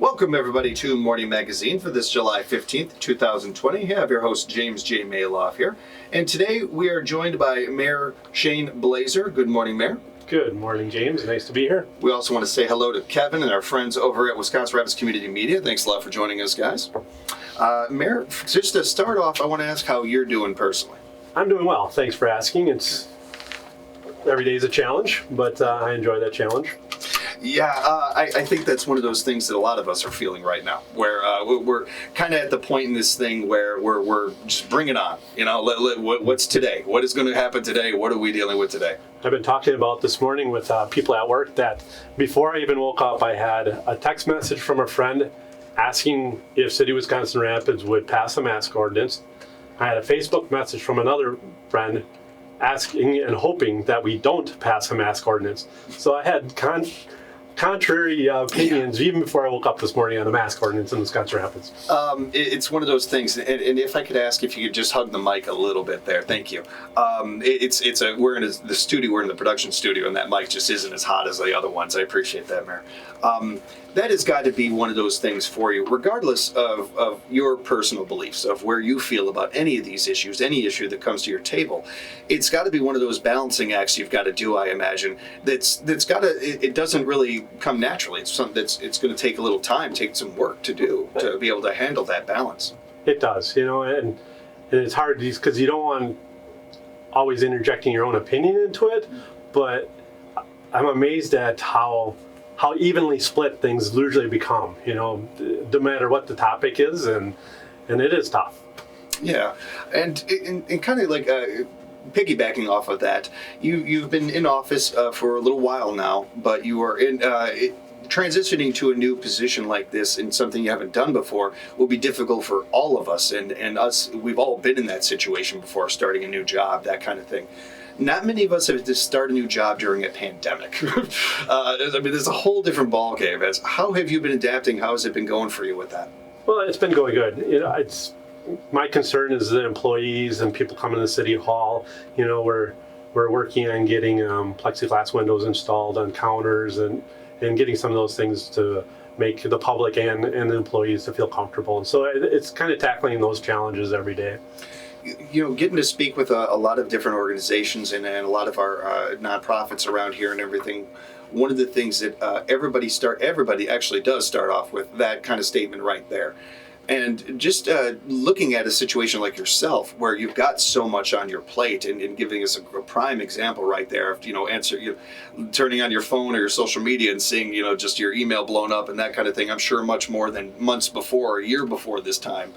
Welcome everybody to Morning Magazine for this July 15th, 2020. I have your host James J. Malouf here. And today we are joined by Mayor Shane Blaser. Good morning, Mayor. Good morning, James. Nice to be here. We also want to say hello to Kevin and our friends over at Wisconsin Rapids Community Media. Thanks a lot for joining us, guys. Mayor, just to start off, I want to ask how you're doing personally. I'm doing well. Thanks for asking. Every day is a challenge, but I enjoy that challenge. Yeah, I think that's one of those things that a lot of us are feeling right now, where we're kind of at the point in this thing where we're just bring it on. You know, what's today? What is going to happen today? What are we dealing with today? I've been talking about this morning with people at work that before I even woke up, I had a text message from a friend asking if City of Wisconsin Rapids would pass a mask ordinance. I had a Facebook message from another friend asking and hoping that we don't pass a mask ordinance. So I had contrary opinions even before I woke up this morning on the mask ordinance in Wisconsin Rapids. It's one of those things, and if I could ask if you could just hug the mic a little bit there, thank you. We're in the studio, we're in the production studio, and that mic just isn't as hot as the other ones. I appreciate that, Mayor. That has got to be one of those things for you, regardless of your personal beliefs, of where you feel about any of these issues, any issue that comes to your table. It's got to be one of those balancing acts you've got to do, I imagine. It doesn't really come naturally. It's something it's going to take a little time, take some work to do to be able to handle that balance. It does, and it's hard because you don't want always interjecting your own opinion into it, but I'm amazed at how evenly split things usually become, no matter what the topic is, and it is tough. Yeah, and kind of like piggybacking off of that, you've been in office for a little while now, but you are transitioning to a new position like this and something you haven't done before will be difficult for all of us, and us. We've all been in that situation before, starting a new job, that kind of thing. Not many of us have to start a new job during a pandemic. There's a whole different ballgame. How have you been adapting? How has it been going for you with that? Well, it's been going good. My concern is the employees and people coming to City Hall. We're working on getting plexiglass windows installed on counters and getting some of those things to make the public and the employees to feel comfortable. And so it's kind of tackling those challenges every day. Getting to speak with a lot of different organizations and a lot of our nonprofits around here and everything, one of the things that everybody actually does start off with that kind of statement right there. And just looking at a situation like yourself, where you've got so much on your plate, and giving us a prime example right there of turning on your phone or your social media and seeing just your email blown up and that kind of thing. I'm sure much more than months before, a year before this time.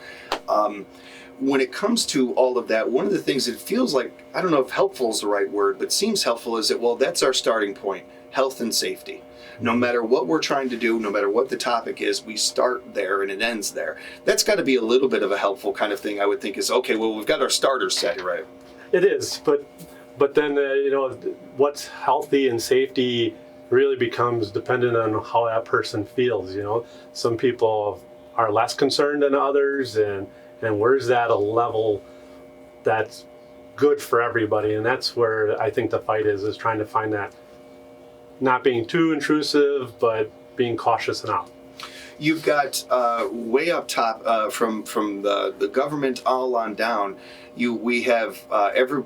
When it comes to all of that, one of the things that feels like, I don't know if helpful is the right word, but seems helpful, is that, well, that's our starting point, health and safety. No matter what we're trying to do, no matter what the topic is, we start there and it ends there. That's got to be a little bit of a helpful kind of thing, I would think, is, okay, well, we've got our starters set, right? It is, but then, what's healthy and safety really becomes dependent on how that person feels, Some people are less concerned than others, and where's that a level that's good for everybody? And that's where I think the fight is trying to find that, not being too intrusive, but being cautious enough. You've got way up top from the government all on down. We have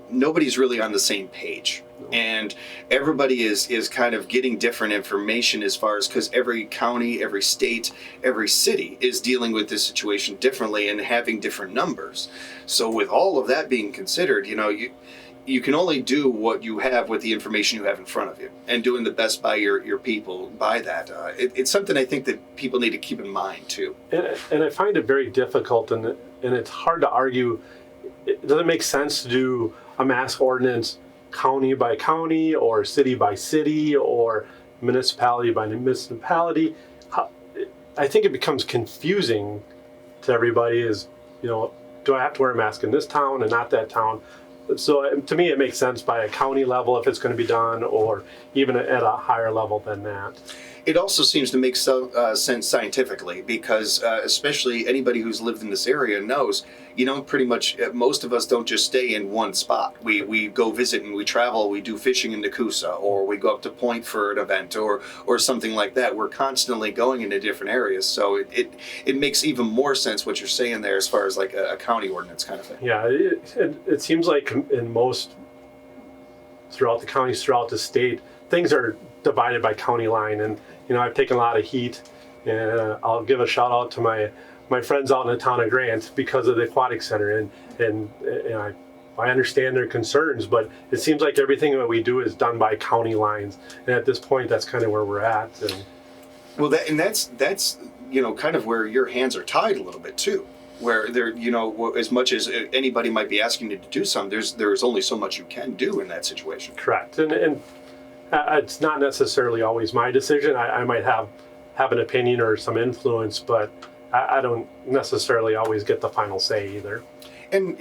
nobody's really on the same page. And everybody is kind of getting different information as far as, because every county, every state, every city is dealing with this situation differently and having different numbers. So with all of that being considered, you can only do what you have with the information you have in front of you, and doing the best by your people by that. It's something I think that people need to keep in mind too. And I find it very difficult, and it's hard to argue. Does it make sense to do a mask ordinance county by county, or city by city, or municipality by municipality? I think it becomes confusing to everybody. Do I have to wear a mask in this town and not that town? So to me, it makes sense by a county level if it's going to be done, or even at a higher level than that. It also seems to make sense scientifically because, especially anybody who's lived in this area knows, pretty much most of us don't just stay in one spot. We go visit and we travel. We do fishing in Nakusa, or we go up to Point for an event, or something like that. We're constantly going into different areas, so it makes even more sense what you're saying there as far as like a county ordinance kind of thing. Yeah, it seems like in most throughout the counties, throughout the state, things are divided by county line, and I've taken a lot of heat, and I'll give a shout out to my friends out in the town of Grant because of the aquatic center, and I understand their concerns, but it seems like everything that we do is done by county lines, and at this point, that's kind of where we're at. And well, that's kind of where your hands are tied a little bit too. Where there, as much as anybody might be asking you to do something, there's only so much you can do in that situation. Correct, and it's not necessarily always my decision. I might have an opinion or some influence, but I don't necessarily always get the final say either. And,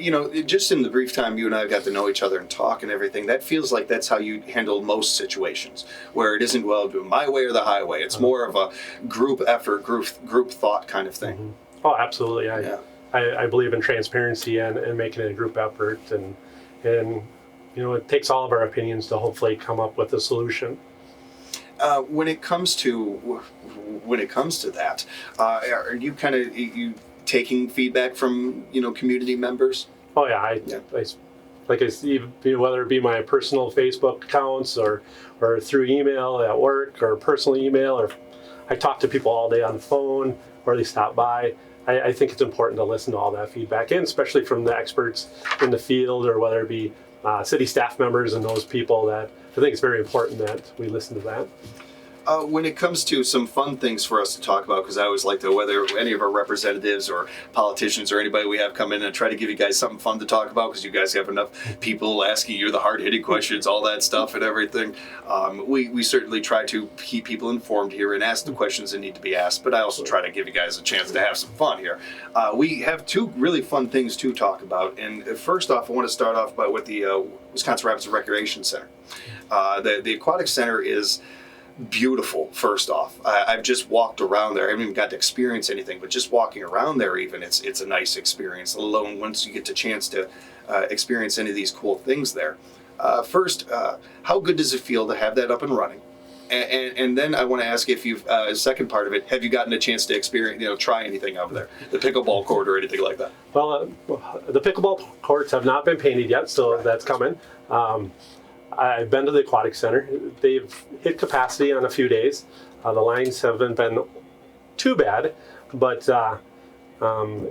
just in the brief time you and I got to know each other and talk and everything, that feels like that's how you handle most situations, where it isn't, well, my way or the highway. It's more of a group effort, group thought kind of thing. Mm-hmm. Oh, absolutely. I believe in transparency and making it a group effort, and it takes all of our opinions to hopefully come up with a solution. When it comes to that, are you kind of taking feedback from community members? Oh yeah, I like I see, whether it be my personal Facebook accounts or through email at work or personal email, or I talk to people all day on the phone, or they stop by. I think it's important to listen to all that feedback, and especially from the experts in the field, or whether it be city staff members and those people, that I think it's very important that we listen to that. When it comes to some fun things for us to talk about, because I always like to, whether any of our representatives or politicians or anybody we have come in and try to give you guys something fun to talk about, because you guys have enough people asking you the hard-hitting questions, all that stuff and everything. We certainly try to keep people informed here and ask the questions that need to be asked, but I also try to give you guys a chance to have some fun here. We have two really fun things to talk about, and first off, I want to start off with the Wisconsin Rapids Recreation Center. The Aquatic Center is beautiful. First off, I've just walked around there. I haven't even got to experience anything, but just walking around there, even it's a nice experience. Let alone once you get the chance to experience any of these cool things there. First, how good does it feel to have that up and running? And then I want to ask if you've second part of it, have you gotten a chance to experience, try anything over there, the pickleball court or anything like that? Well, the pickleball courts have not been painted yet, so that's coming. I've been to the aquatic center. They've hit capacity on a few days. The lines haven't been too bad, but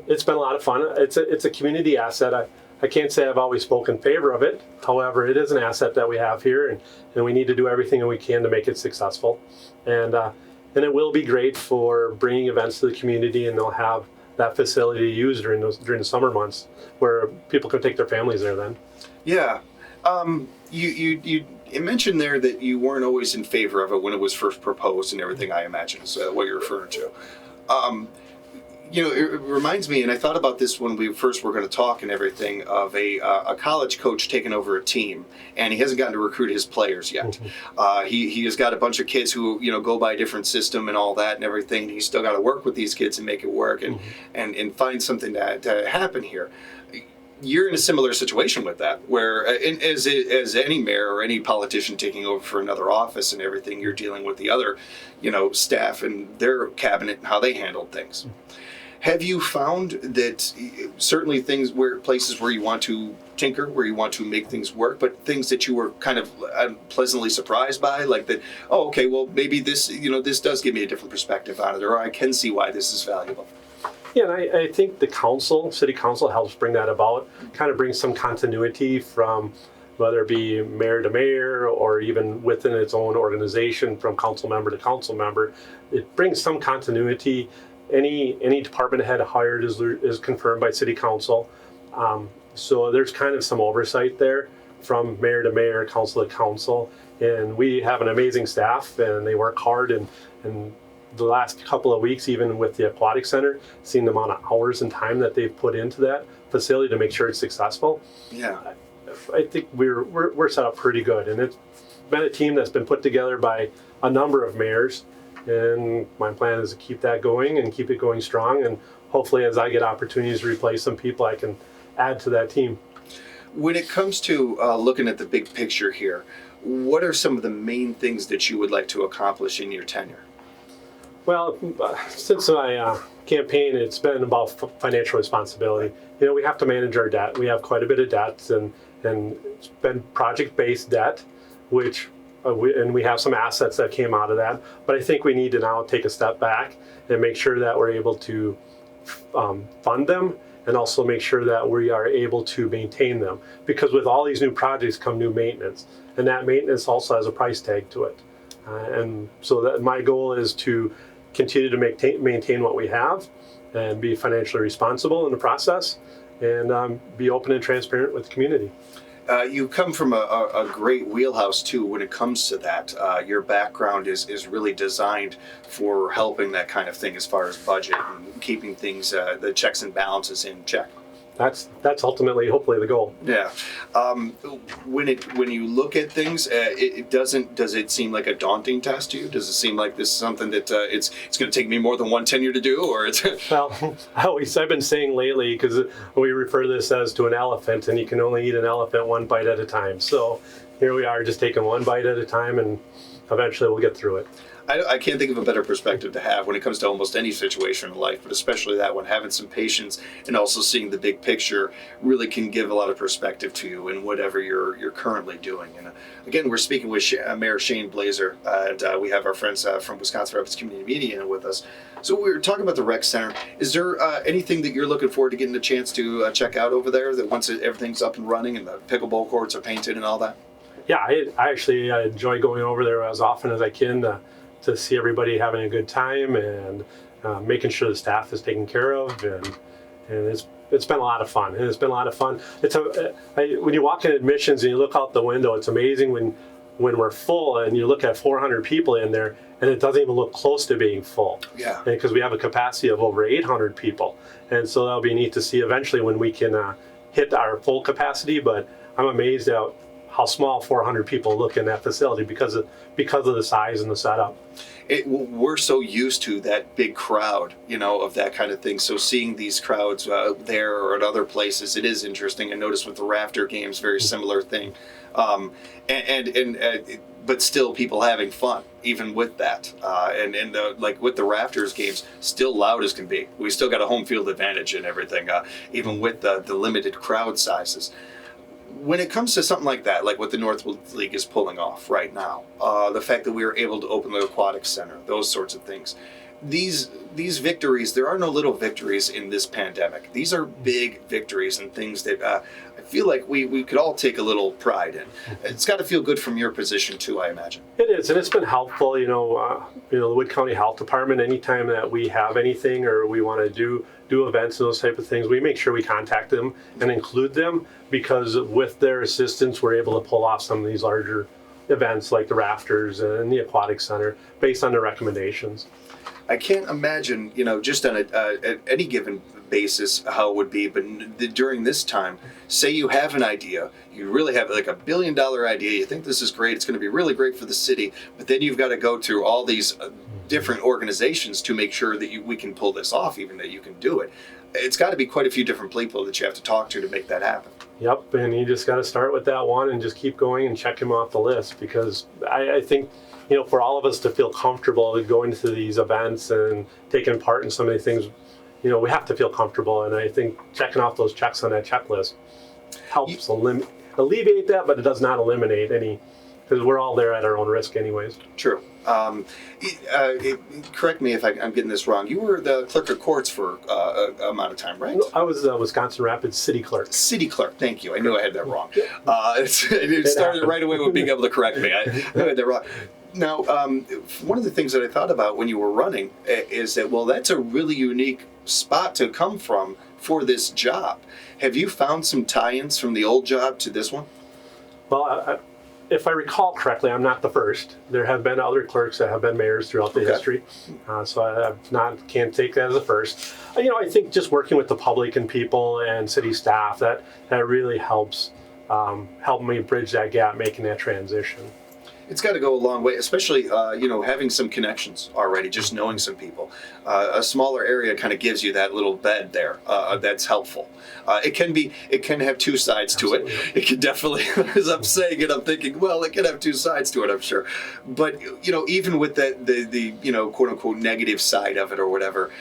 it's been a lot of fun. It's a community asset. I can't say I've always spoken in favor of it. However, it is an asset that we have here, and we need to do everything that we can to make it successful. And it will be great for bringing events to the community, and they'll have that facility to use during the summer months, where people can take their families there then. Yeah. You mentioned there that you weren't always in favor of it when it was first proposed and everything, I imagine is what you're referring to. It reminds me, and I thought about this when we first were going to talk and everything, of a college coach taking over a team, and he hasn't gotten to recruit his players yet. Mm-hmm. He has got a bunch of kids who go by a different system and all that and everything. And he's still got to work with these kids and make it work, and and find something to happen here. You're in a similar situation with that, where as any mayor or any politician taking over for another office and everything, you're dealing with the other, staff and their cabinet and how they handled things. Have you found that certainly places where you want to tinker, where you want to make things work, but things that you were kind of pleasantly surprised by, like that, oh, okay, well, maybe this, this does give me a different perspective on it, or I can see why this is valuable? Yeah, and I think the city council helps bring that about, kind of brings some continuity from whether it be mayor to mayor or even within its own organization from council member to council member. It brings some continuity. Any department head hired is confirmed by city council. So there's kind of some oversight there from mayor to mayor, council to council. And we have an amazing staff, and they work hard, and the last couple of weeks, even with the aquatic center, seeing the amount of hours and time that they've put into that facility to make sure it's successful. Yeah, I think we're set up pretty good, and it's been a team that's been put together by a number of mayors, and my plan is to keep that going and keep it going strong. And hopefully, as I get opportunities to replace some people, I can add to that team. When it comes to looking at the big picture here, what are some of the main things that you would like to accomplish in your tenure? Well, since my campaign, it's been about financial responsibility. We have to manage our debt. We have quite a bit of debts, and it's been project-based debt, which we have some assets that came out of that. But I think we need to now take a step back and make sure that we're able to fund them, and also make sure that we are able to maintain them. Because with all these new projects come new maintenance, and that maintenance also has a price tag to it. And so that my goal is to continue to maintain what we have and be financially responsible in the process, and be open and transparent with the community. You come from a great wheelhouse too when it comes to that. Your background is really designed for helping that kind of thing as far as budget and keeping things, the checks and balances in check. That's ultimately, hopefully, the goal. Yeah. When you look at things, does it seem like a daunting task to you? Does it seem like this is something that it's going to take me more than one tenure to do, or it's? Well, I've been saying lately, because we refer this as to an elephant, and you can only eat an elephant one bite at a time. So here we are, just taking one bite at a time, and eventually we'll get through it. I can't think of a better perspective to have when it comes to almost any situation in life, but especially that one. Having some patience and also seeing the big picture really can give a lot of perspective to you in whatever you're currently doing. And again, we're speaking with Mayor Shane Blaser, and we have our friends from Wisconsin Rapids Community Media with us. So we were talking about the rec center. Is there anything that you're looking forward to getting a chance to check out over there? That once everything's up and running and the pickleball courts are painted and all that? Yeah, I actually enjoy going over there as often as I can to see everybody having a good time, and making sure the staff is taken care of, and it's been a lot of fun. And it's been a lot of fun. When you walk in admissions and you look out the window, it's amazing when we're full and you look at 400 people in there, and it doesn't even look close to being full. Yeah. Because we have a capacity of over 800 people, and so that'll be neat to see eventually when we can hit our full capacity. But I'm amazed at how small 400 people look in that facility because of the size and the setup. We're so used to that big crowd, of that kind of thing. So seeing these crowds there or at other places, it is interesting. I noticed with the Rafter games, very similar thing. But still people having fun, even with that. Like with the Rafters games, still loud as can be. We still got a home field advantage and everything, even with the limited crowd sizes. When it comes to something like that, like what the Northwoods League is pulling off right now, the fact that we were able to open the aquatic center, those sorts of things, these victories, there are no little victories in this pandemic. These are big victories and things that I feel like we could all take a little pride in. It's got to feel good from your position too, I imagine. It is, and it's been helpful. The Wood County Health Department, anytime that we have anything or we want to do events and those type of things, we make sure we contact them and include them, because with their assistance, we're able to pull off some of these larger events like the Rafters and the Aquatic Center based on their recommendations. I can't imagine, just on at any given basis how it would be, but during this time, say you have an idea, you really have like $1 billion idea, you think this is great, it's going to be really great for the city, but then you've got to go through all these different organizations to make sure that we can pull this off, even that you can do it. It's got to be quite a few different people that you have to talk to make that happen. Yep, and you just got to start with that one and just keep going and check him off the list, because I think, for all of us to feel comfortable going to these events and taking part in so many things, we have to feel comfortable. And I think checking off those checks on that checklist helps alleviate that, but it does not eliminate any, because we're all there at our own risk anyways. True. Correct me if I'm getting this wrong. You were the clerk of courts for an amount of time, right? I was the Wisconsin Rapids city clerk. City clerk, thank you. I knew I had that wrong. It started right away with being able to correct me. I knew I had that wrong. Now, one of the things that I thought about when you were running is that, well, that's a really unique spot to come from for this job. Have you found some tie-ins from the old job to this one? Well, if I recall correctly, I'm not the first. There have been other clerks that have been mayors throughout the history, so can't take that as a first. I think just working with the public and people and city staff, that really help me bridge that gap, making that transition. It's got to go a long way, especially having some connections already, just knowing some people. A smaller area kind of gives you that little bed there. That's helpful. It can have two sides to it. Absolutely. It can definitely, as I'm saying it, I'm thinking, well, it can have two sides to it, I'm sure. But even with the quote unquote negative side of it or whatever,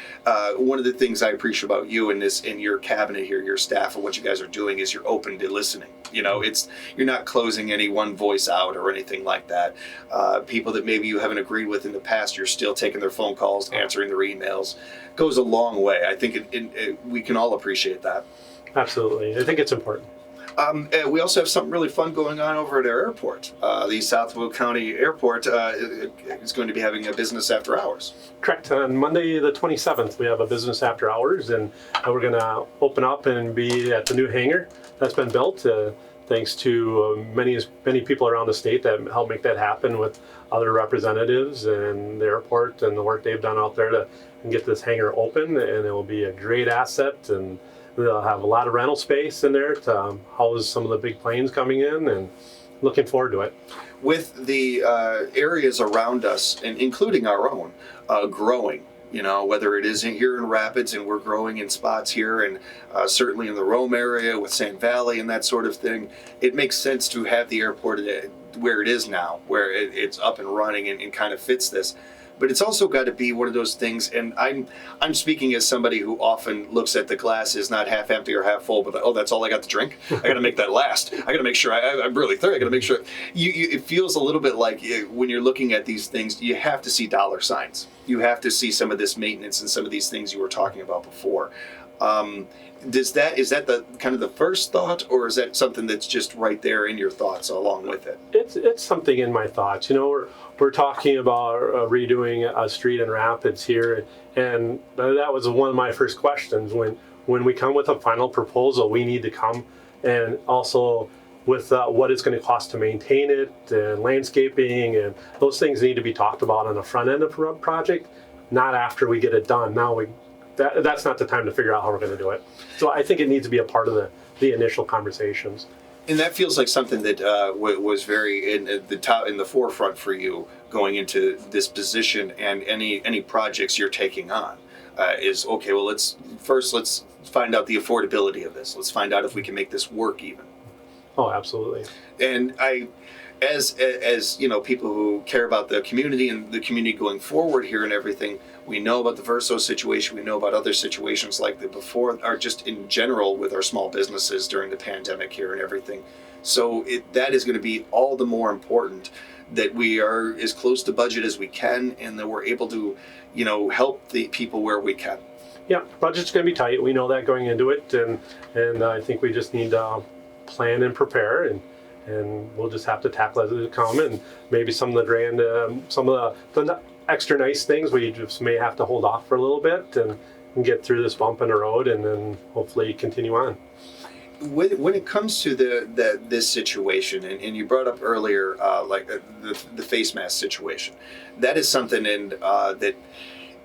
one of the things I appreciate about you and your cabinet here, your staff, and what you guys are doing is you're open to listening. You're not closing any one voice out or anything like that. People that maybe you haven't agreed with in the past, you're still taking their phone calls, answering their emails. Goes a long way. I think we can all appreciate that. Absolutely. I think it's important. We also have something really fun going on over at our airport. The Southfield County Airport is going to be having a business after hours. Correct. On Monday the 27th, we have a business after hours, and we're going to open up and be at the new hangar that's been built. Thanks to many people around the state that helped make that happen with other representatives and the airport and the work they've done out there to get this hangar open, and it will be a great asset, and they'll have a lot of rental space in there to house some of the big planes coming in, and looking forward to it. With the areas around us, and including our own, growing, whether it is here in Rapids, and we're growing in spots here, and certainly in the Rome area with Sand Valley and that sort of thing, it makes sense to have the airport where it is now, where it's up and running and kind of fits this. But it's also got to be one of those things, and I'm speaking as somebody who often looks at the glass as not half empty or half full, but that's all I got to drink. I got to make that last. I got to make sure I'm really thirsty. I got to make sure. It feels a little bit like when you're looking at these things, you have to see dollar signs. You have to see some of this maintenance and some of these things you were talking about before. Is that the kind of the first thought, or is that something that's just right there in your thoughts along with it? It's something in my thoughts. We're talking about redoing a street in Rapids here, and that was one of my first questions. When we come with a final proposal, we need to come and also with what it's going to cost to maintain it, and landscaping, and those things need to be talked about on the front end of the project, not after we get it done. That's not the time to figure out how we're going to do it. So I think it needs to be a part of the initial conversations. And that feels like something that was very in the forefront for you going into this position, and any projects you're taking on is okay. Well, let's find out the affordability of this. Let's find out if we can make this work even. Oh, absolutely. And as people who care about the community and the community going forward here and everything, we know about the Verso situation. We know about other situations like that before, or just in general with our small businesses during the pandemic here and everything. So that is going to be all the more important that we are as close to budget as we can, and that we're able to, help the people where we can. Yeah, budget's going to be tight. We know that going into it, and I think we just need to plan and prepare, and we'll just have to tackle it as it come, and maybe some of the extra nice things we just may have to hold off for a little bit and get through this bump in the road, and then hopefully continue on. When it comes to this situation, and you brought up earlier the face mask situation, that is something that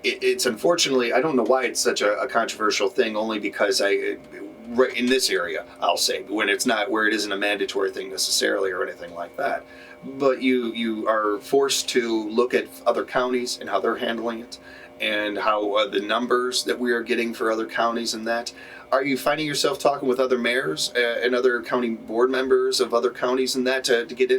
it's unfortunately, I don't know why it's such a controversial thing, only because in this area, I'll say, when it's not, where it isn't a mandatory thing necessarily or anything like that. But you are forced to look at other counties and how they're handling it, and how the numbers that we are getting for other counties and that. Are you finding yourself talking with other mayors and other county board members of other counties and that to get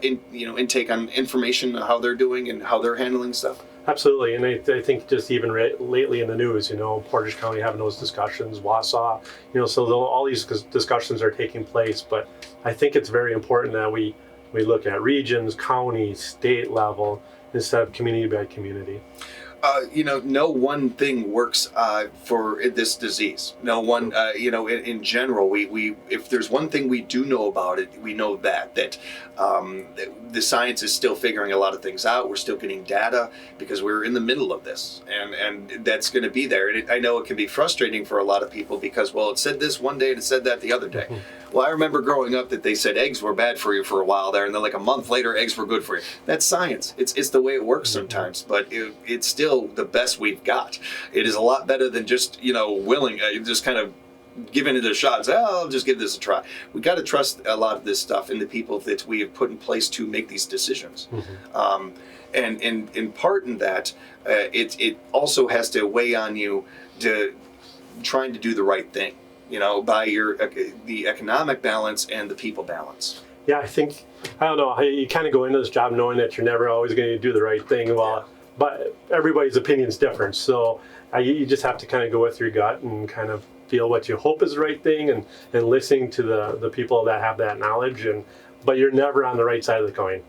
intake on information on how they're doing and how they're handling stuff? Absolutely, and I think just even lately in the news, Portage County having those discussions, Wausau, so all these discussions are taking place. But I think it's very important that we look at regions, counties, state level instead of community by community. No one thing works for this disease. No one, in general, we if there's one thing we do know about it, we know that the science is still figuring a lot of things out. We're still getting data because we're in the middle of this, and that's going to be there. And I know it can be frustrating for a lot of people because, well, it said this one day and it said that the other day. Mm-hmm. Well, I remember growing up that they said eggs were bad for you for a while there, and then like a month later, eggs were good for you. That's science. It's the way it works sometimes, but it's still the best we've got. It is a lot better than just, just kind of giving it a shot and say, oh, I'll just give this a try. We got to trust a lot of this stuff in the people that we have put in place to make these decisions. And in part in that, it also has to weigh on you to trying to do the right thing, by the economic balance and the people balance. Yeah, I don't know, you kind of go into this job knowing that you're never always going to do the right thing. Well, but everybody's opinion is different. So you just have to kind of go with your gut and kind of feel what you hope is the right thing, and listening to the people that have that knowledge. But you're never on the right side of the coin.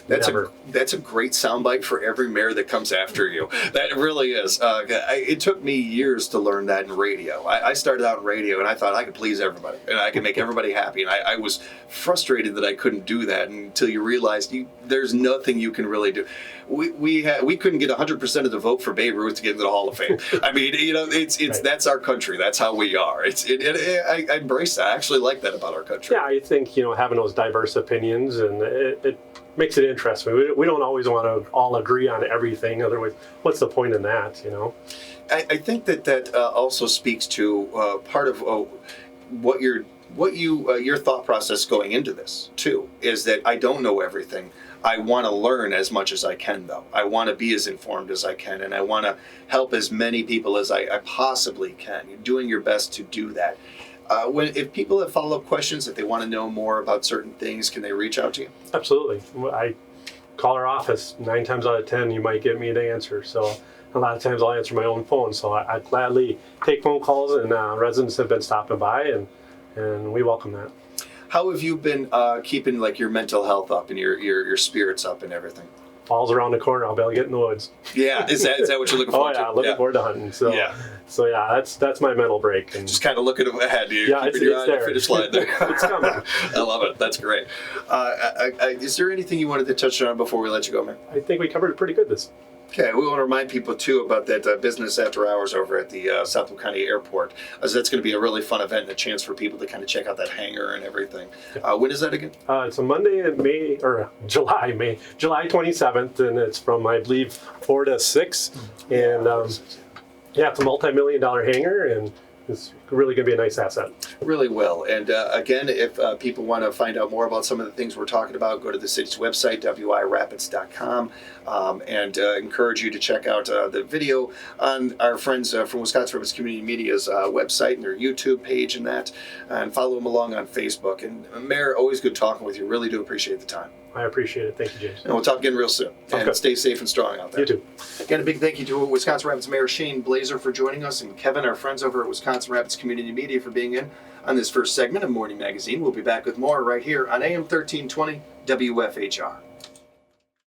That's a great soundbite for every mayor that comes after you. That really is. It took me years to learn that in radio. I started out in radio, and I thought I could please everybody, and I could make everybody happy. And I was frustrated that I couldn't do that until you realized there's nothing you can really do. We couldn't get 100% of the vote for Babe Ruth to get into the Hall of Fame. I mean, it's right. That's our country. That's how we are. I embrace that. I actually like that about our country. Yeah, I think having those diverse opinions, and it makes it interesting. We don't always want to all agree on everything. Otherwise, what's the point in that? I think that also speaks to part of what your thought process going into this too is that I don't know everything. I want to learn as much as I can, though. I want to be as informed as I can, and I want to help as many people as I possibly can. You're doing your best to do that. If people have follow-up questions, if they want to know more about certain things, can they reach out to you? Absolutely. I call our office 9 times out of 10. You might get me the answer. So a lot of times I'll answer my own phone. So I gladly take phone calls, and residents have been stopping by, and we welcome that. How have you been keeping your mental health up and your spirits up and everything? Fall's around the corner. I'll be able to get in the woods. Yeah, is that what you're looking forward to? Looking forward to hunting. So yeah, that's my mental break. And just kind of looking ahead. Keeping your eye on the finish line there. It's coming. I love it. That's great. Is there anything you wanted to touch on before we let you go, man? I think we covered it pretty good this. Okay, we want to remind people too about that business after hours over at the Southwood County Airport. That's going to be a really fun event and a chance for people to kind of check out that hangar and everything. When is that again? It's a Monday in July 27th, and it's from, I believe, 4 to 6. And it's a multi-million-dollar hangar, and it's really going to be a nice asset. Really will. And again, if people want to find out more about some of the things we're talking about, go to the city's website, wirapids.com, and encourage you to check out the video on our friends from Wisconsin Rapids Community Media's website and their YouTube page and follow them along on Facebook. And Mayor, always good talking with you. Really do appreciate the time. I appreciate it. Thank you, James. And we'll talk again real soon. And stay safe and strong out there. You too. Again, a big thank you to Wisconsin Rapids Mayor Shane Blaser for joining us, and Kevin, our friends over at Wisconsin Rapids Community Media, for being in on this first segment of Morning Magazine. We'll be back with more right here on AM 1320 WFHR.